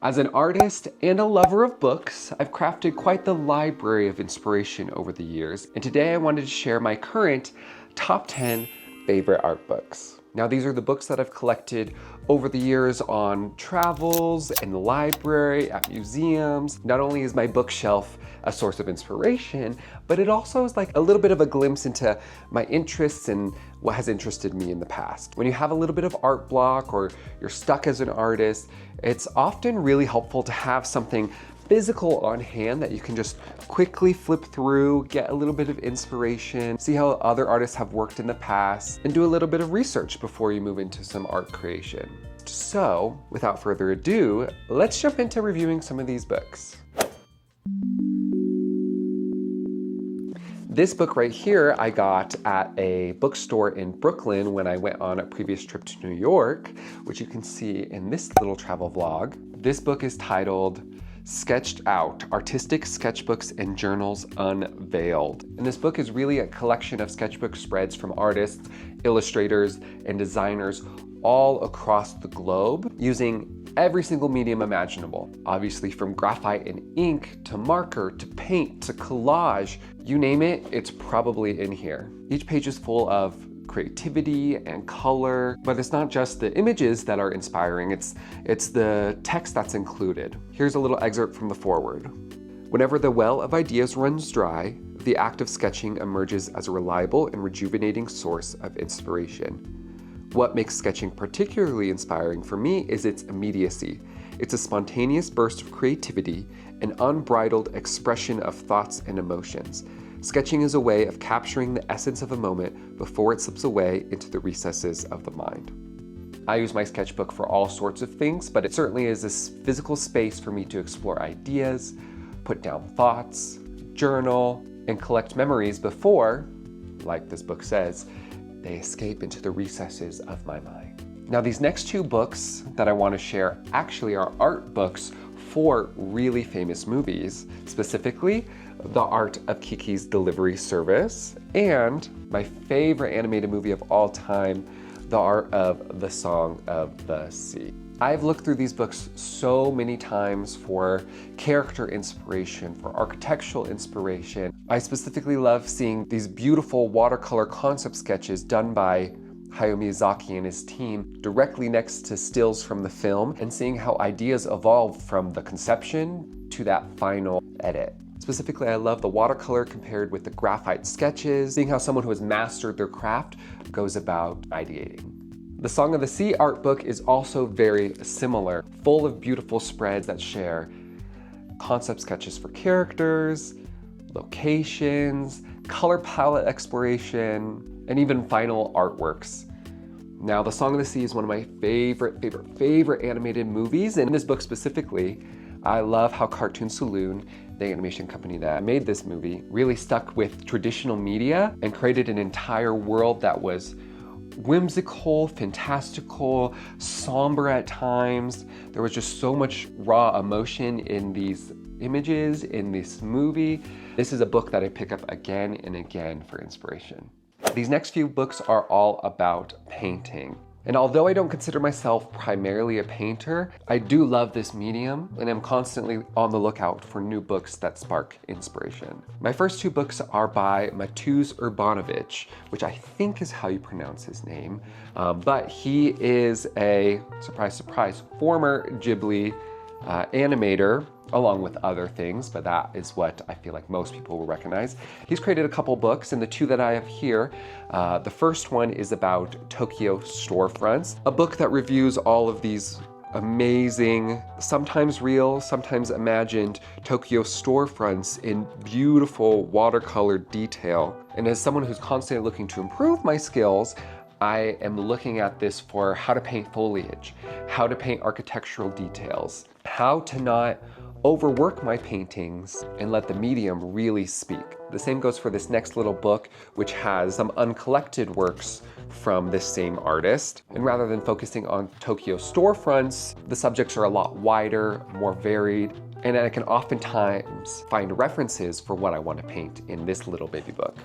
As an artist and a lover of books, I've crafted quite the library of inspiration over the years, and today I wanted to share my current top 10 favorite art books. Now, these are the books that I've collected over the years on travels, in the library, at museums. Not only is my bookshelf a source of inspiration, but it also is like a little bit of a glimpse into my interests and what has interested me in the past. When you have a little bit of art block or you're stuck as an artist, it's often really helpful to have something physical on hand that you can just quickly flip through, get a little bit of inspiration, see how other artists have worked in the past, and do a little bit of research before you move into some art creation. So, without further ado, let's jump into reviewing some of these books. This book right here I got at a bookstore in Brooklyn when I went on a previous trip to New York, which you can see in this little travel vlog. This book is titled Sketched Out, Artistic Sketchbooks and Journals Unveiled. And this book is really a collection of sketchbook spreads from artists, illustrators, and designers all across the globe using every single medium imaginable. Obviously, from graphite and ink to marker to paint to collage, you name it, it's probably in here. Each page is full of creativity and color, but it's not just the images that are inspiring, it's the text that's included. Here's a little excerpt from the foreword. Whenever the well of ideas runs dry, the act of sketching emerges as a reliable and rejuvenating source of inspiration. What makes sketching particularly inspiring for me is its immediacy. It's a spontaneous burst of creativity, an unbridled expression of thoughts and emotions. Sketching is a way of capturing the essence of a moment before it slips away into the recesses of the mind. I use my sketchbook for all sorts of things, but it certainly is this physical space for me to explore ideas, put down thoughts, journal, and collect memories before, like this book says, they escape into the recesses of my mind. Now, these next two books that I want to share actually are art books for really famous movies, specifically The Art of Kiki's Delivery Service and my favorite animated movie of all time, The Art of the Song of the Sea. I've looked through these books so many times for character inspiration, for architectural inspiration. I specifically love seeing these beautiful watercolor concept sketches done by Hayao Miyazaki and his team directly next to stills from the film and seeing how ideas evolve from the conception to that final edit. Specifically, I love the watercolor compared with the graphite sketches, seeing how someone who has mastered their craft goes about ideating. The Song of the Sea art book is also very similar, full of beautiful spreads that share concept sketches for characters, locations, color palette exploration, and even final artworks. Now, The Song of the Sea is one of my favorite animated movies, and in this book specifically, I love how Cartoon Saloon, the animation company that made this movie, really stuck with traditional media and created an entire world that was whimsical, fantastical, somber at times. There was just so much raw emotion in these images, in this movie. This is a book that I pick up again and again for inspiration. These next few books are all about painting. And although I don't consider myself primarily a painter, I do love this medium and I'm constantly on the lookout for new books that spark inspiration. My first two books are by Mateusz Urbanowicz, which I think is how you pronounce his name, but he is a, surprise, surprise, former Ghibli animator, along with other things, but that is what I feel like most people will recognize. He's created a couple books, and the two that I have here, the first one is about Tokyo Storefronts, a book that reviews all of these amazing, sometimes real, sometimes imagined Tokyo storefronts in beautiful watercolor detail. And as someone who's constantly looking to improve my skills, I am looking at this for how to paint foliage, how to paint architectural details, how to not overwork my paintings and let the medium really speak. The same goes for this next little book, which has some uncollected works from this same artist. And rather than focusing on Tokyo storefronts, the subjects are a lot wider, more varied, and I can oftentimes find references for what I want to paint in this little baby book.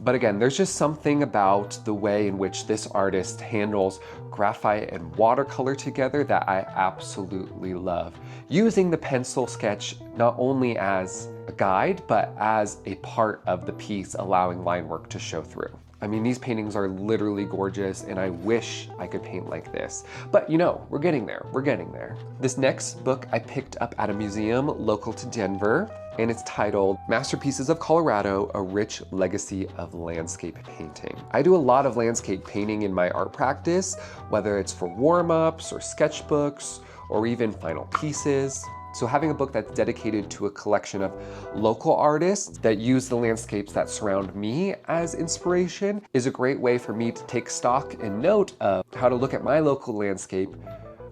But again, there's just something about the way in which this artist handles graphite and watercolor together that I absolutely love. Using the pencil sketch not only as a guide, but as a part of the piece, allowing line work to show through. I mean, these paintings are literally gorgeous, and I wish I could paint like this. But you know, we're getting there, we're getting there. This next book I picked up at a museum local to Denver, and it's titled Masterpieces of Colorado, A Rich Legacy of Landscape Painting. I do a lot of landscape painting in my art practice, whether it's for warm-ups or sketchbooks, or even final pieces. So having a book that's dedicated to a collection of local artists that use the landscapes that surround me as inspiration is a great way for me to take stock and note of how to look at my local landscape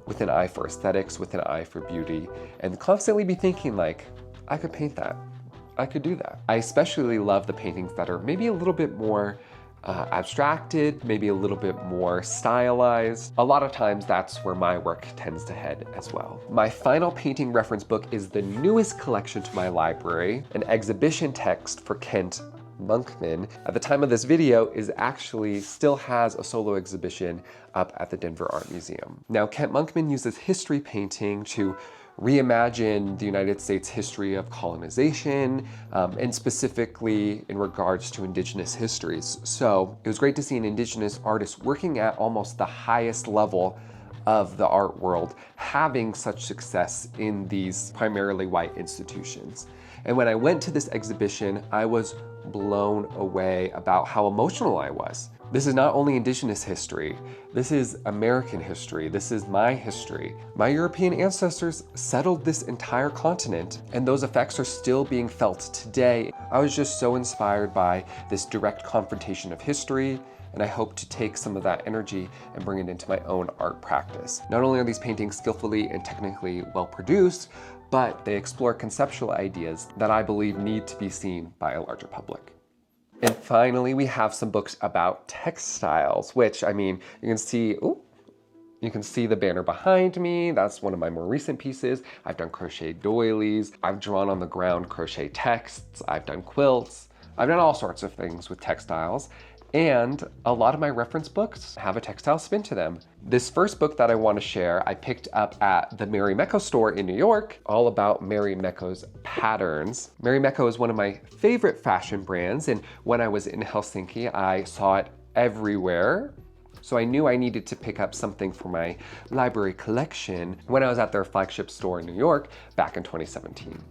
with an eye for aesthetics, with an eye for beauty, and constantly be thinking like, I could paint that, I could do that. I especially love the paintings that are maybe a little bit more abstracted, maybe a little bit more stylized. A lot of times that's where my work tends to head as well. My final painting reference book is the newest collection to my library, an exhibition text for Kent Monkman. At the time of this video is actually still has a solo exhibition up at the Denver Art Museum. Now, Kent Monkman uses history painting to reimagine the United States history of colonization, and specifically in regards to Indigenous histories. So it was great to see an Indigenous artist working at almost the highest level of the art world, having such success in these primarily white institutions. And when I went to this exhibition, I was blown away about how emotional I was. This is not only Indigenous history, this is American history, this is my history. My European ancestors settled this entire continent, and those effects are still being felt today. I was just so inspired by this direct confrontation of history, and I hope to take some of that energy and bring it into my own art practice. Not only are these paintings skillfully and technically well produced, but they explore conceptual ideas that I believe need to be seen by a larger public. And finally, we have some books about textiles, which, I mean, you can see the banner behind me. That's one of my more recent pieces. I've done crochet doilies. I've drawn on the ground crochet texts. I've done quilts. I've done all sorts of things with textiles. And a lot of my reference books have a textile spin to them. This first book that I want to share, I picked up at the Marimekko store in New York, all about Marimekko's patterns. Marimekko is one of my favorite fashion brands, and when I was in Helsinki, I saw it everywhere. So I knew I needed to pick up something for my library collection when I was at their flagship store in New York back in 2017.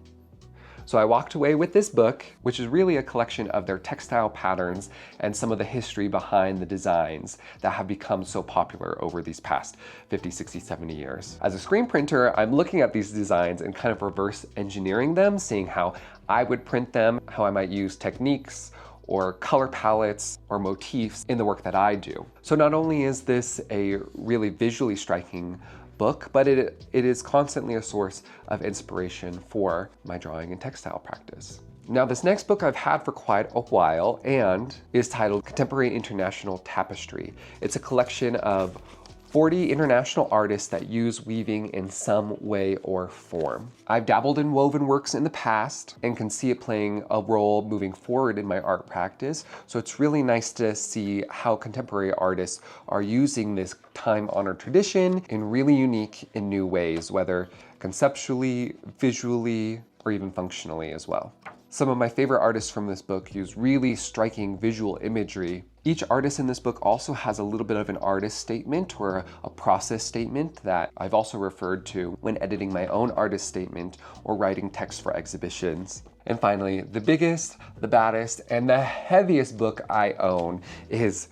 So I walked away with this book, which is really a collection of their textile patterns and some of the history behind the designs that have become so popular over these past 50, 60, 70 years. As a screen printer, I'm looking at these designs and kind of reverse engineering them, seeing how I would print them, how I might use techniques or color palettes or motifs in the work that I do. So not only is this a really visually striking book, but it is constantly a source of inspiration for my drawing and textile practice. Now, this next book I've had for quite a while and is titled Contemporary International Tapestry. It's a collection of 40 international artists that use weaving in some way or form. I've dabbled in woven works in the past and can see it playing a role moving forward in my art practice. So it's really nice to see how contemporary artists are using this time-honored tradition in really unique and new ways, whether conceptually, visually, or even functionally as well. Some of my favorite artists from this book use really striking visual imagery. Each artist in this book also has a little bit of an artist statement or a process statement that I've also referred to when editing my own artist statement or writing text for exhibitions. And finally, the biggest, the baddest, and the heaviest book I own is,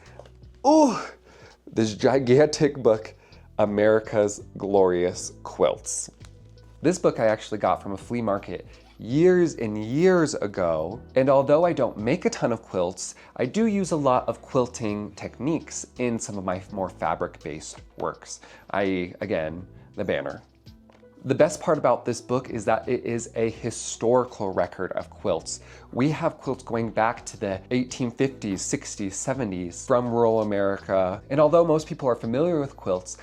this gigantic book, America's Glorious Quilts. This book I actually got from a flea market years and years ago, and although I don't make a ton of quilts, I do use a lot of quilting techniques in some of my more fabric-based works, i.e., again, the banner. The best part about this book is that it is a historical record of quilts. We have quilts going back to the 1850s, 60s, 70s from rural America, and although most people are familiar with quilts,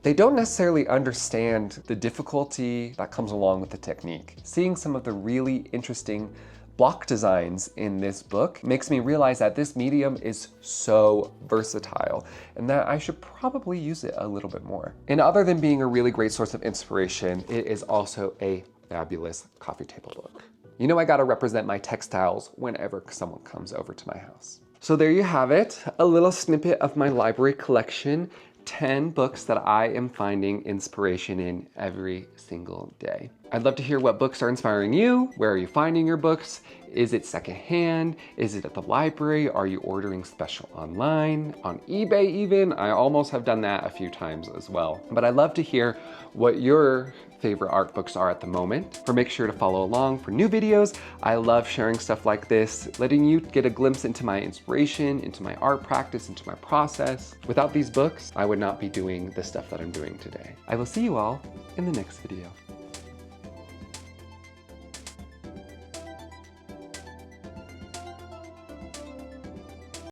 they don't necessarily understand the difficulty that comes along with the technique. Seeing some of the really interesting block designs in this book makes me realize that this medium is so versatile and that I should probably use it a little bit more. And other than being a really great source of inspiration, it is also a fabulous coffee table book. You know I gotta represent my textiles whenever someone comes over to my house. So there you have it, a little snippet of my library collection, 10 books that I am finding inspiration in every single day. I'd love to hear what books are inspiring you. Where are you finding your books? Is it secondhand? Is it at the library? Are you ordering special online? On eBay even? I almost have done that a few times as well. But I'd love to hear what your favorite art books are at the moment. Make sure to follow along for new videos. I love sharing stuff like this, letting you get a glimpse into my inspiration, into my art practice, into my process. Without these books, I would not be doing the stuff that I'm doing today. I will see you all in the next video.